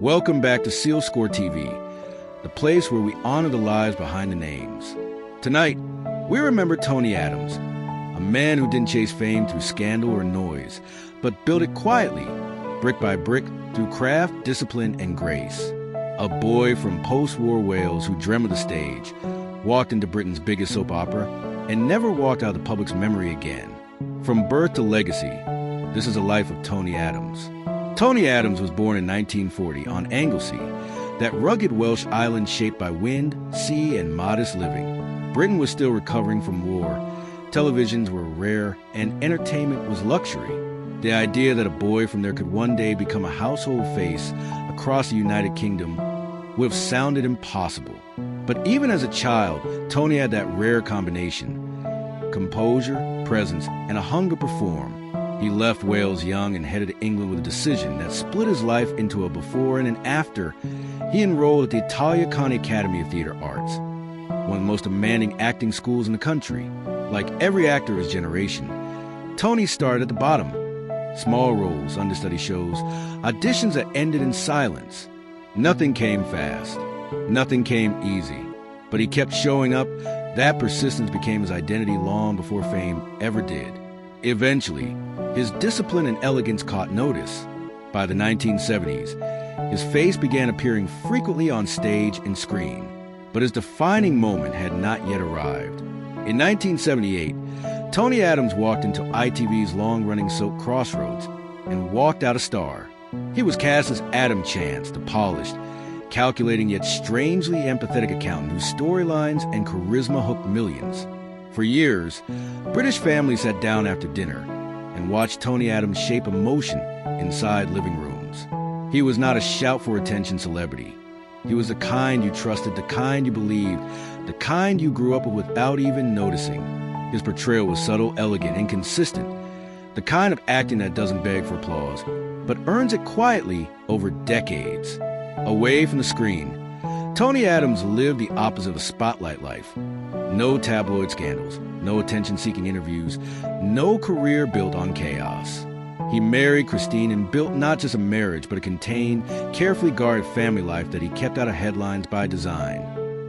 Welcome back to CeleScore TV, the place where we honor the lives behind the names. Tonight, we remember Tony Adams, a man who didn't chase fame through scandal or noise, but built it quietly, brick by brick, through craft, discipline, and grace. A boy from post-war Wales who dreamt of the stage, walked into Britain's biggest soap opera, and never walked out of the public's memory again. From birth to legacy, this is the life of Tony Adams. Tony Adams was born in 1940 on Anglesey, that rugged Welsh island shaped by wind, sea, and modest living. Britain was still recovering from war, televisions were rare, and entertainment was luxury. The idea that a boy from there could one day become a household face across the United Kingdom would have sounded impossible. But even as a child, Tony had that rare combination: composure, presence, and a hunger to perform. He left Wales young and headed to England with a decision that split his life into a before and an after. He enrolled at the Italia Conti Academy of Theatre Arts, one of the most demanding acting schools in the country. Like every actor of his generation, Tony started at the bottom. Small roles, understudy shows, auditions that ended in silence. Nothing came fast. Nothing came easy. But he kept showing up. That persistence became his identity long before fame ever did. Eventually, his discipline and elegance caught notice. By the 1970s, his face began appearing frequently on stage and screen. But his defining moment had not yet arrived. In 1978, Tony Adams walked into ITV's long-running soap Crossroads and walked out a star. He was cast as Adam Chance, the polished, calculating yet strangely empathetic accountant whose storylines and charisma hooked millions. For years, British families sat down after dinner and watched Tony Adams shape emotion inside living rooms. He was not a shout-for-attention celebrity. He was the kind you trusted, the kind you believed, the kind you grew up with without even noticing. His portrayal was subtle, elegant, and consistent, the kind of acting that doesn't beg for applause, but earns it quietly over decades. Away from the screen, Tony Adams lived the opposite of a spotlight life. No tabloid scandals, no attention-seeking interviews, no career built on chaos. He married Christine and built not just a marriage, but a contained, carefully guarded family life that he kept out of headlines by design.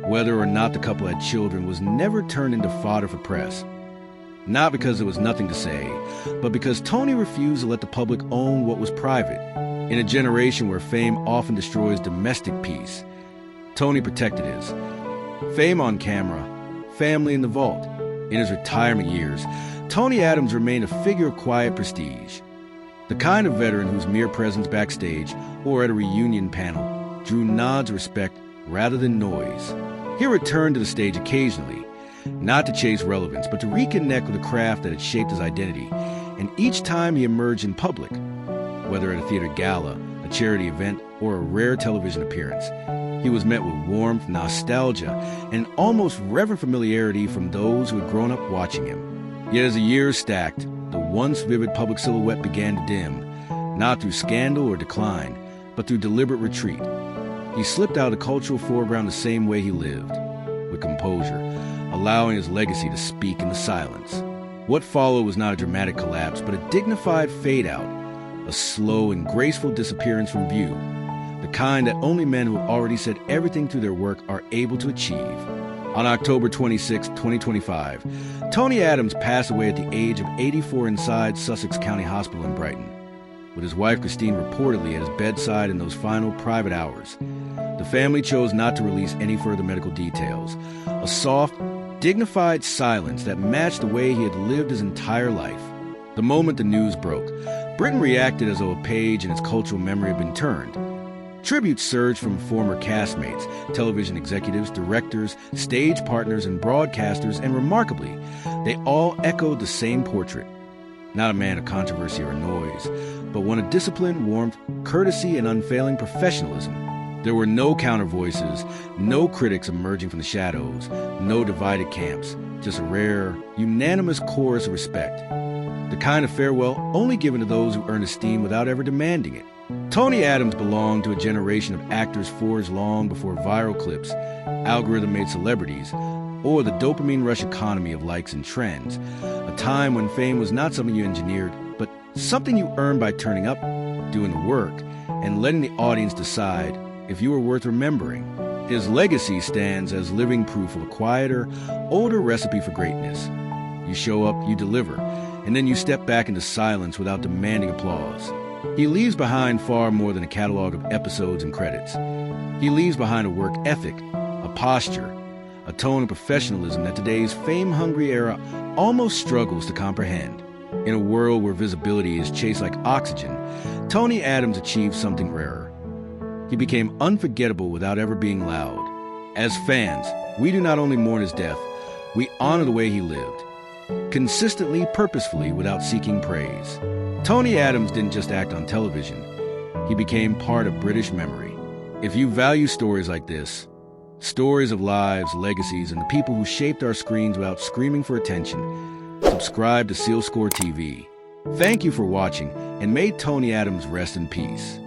Whether or not the couple had children was never turned into fodder for press. Not because there was nothing to say, but because Tony refused to let the public own what was private. In a generation where fame often destroys domestic peace, Tony protected his. Fame on camera, family in the vault. In his retirement years, Tony Adams remained a figure of quiet prestige. The kind of veteran whose mere presence backstage or at a reunion panel drew nods of respect rather than noise. He returned to the stage occasionally, not to chase relevance, but to reconnect with the craft that had shaped his identity. And each time he emerged in public, whether at a theater gala, a charity event, or a rare television appearance, he was met with warmth, nostalgia, and almost reverent familiarity from those who had grown up watching him. Yet as the years stacked, the once vivid public silhouette began to dim, not through scandal or decline, but through deliberate retreat. He slipped out of the cultural foreground the same way he lived, with composure, allowing his legacy to speak in the silence. What followed was not a dramatic collapse, but a dignified fade-out, a slow and graceful disappearance from view, the kind that only men who have already said everything through their work are able to achieve. On October 26, 2025, Tony Adams passed away at the age of 84 inside Sussex County Hospital in Brighton, with his wife Christine reportedly at his bedside in those final private hours. The family chose not to release any further medical details. A soft, dignified silence that matched the way he had lived his entire life. The moment the news broke, Britain reacted as though a page in its cultural memory had been turned. Tributes surged from former castmates, television executives, directors, stage partners, and broadcasters, and remarkably, they all echoed the same portrait. Not a man of controversy or noise, but one of discipline, warmth, courtesy, and unfailing professionalism. There were no counter voices, no critics emerging from the shadows, no divided camps, just a rare, unanimous chorus of respect. The kind of farewell only given to those who earn esteem without ever demanding it. Tony Adams belonged to a generation of actors forged long before viral clips, algorithm-made celebrities, or the dopamine rush economy of likes and trends, a time when fame was not something you engineered, but something you earned by turning up, doing the work, and letting the audience decide if you were worth remembering. His legacy stands as living proof of a quieter, older recipe for greatness. You show up, you deliver, and then you step back into silence without demanding applause. He leaves behind far more than a catalog of episodes and credits. He leaves behind a work ethic, a posture, a tone of professionalism that today's fame-hungry era almost struggles to comprehend. In a world where visibility is chased like oxygen, Tony Adams achieved something rarer. He became unforgettable without ever being loud. As fans, we do not only mourn his death, we honor the way he lived. Consistently, purposefully, without seeking praise. Tony Adams didn't just act on television. He became part of British memory. If you value stories like this, stories of lives, legacies, and the people who shaped our screens without screaming for attention, subscribe to CeleScore TV. Thank you for watching, and may Tony Adams rest in peace.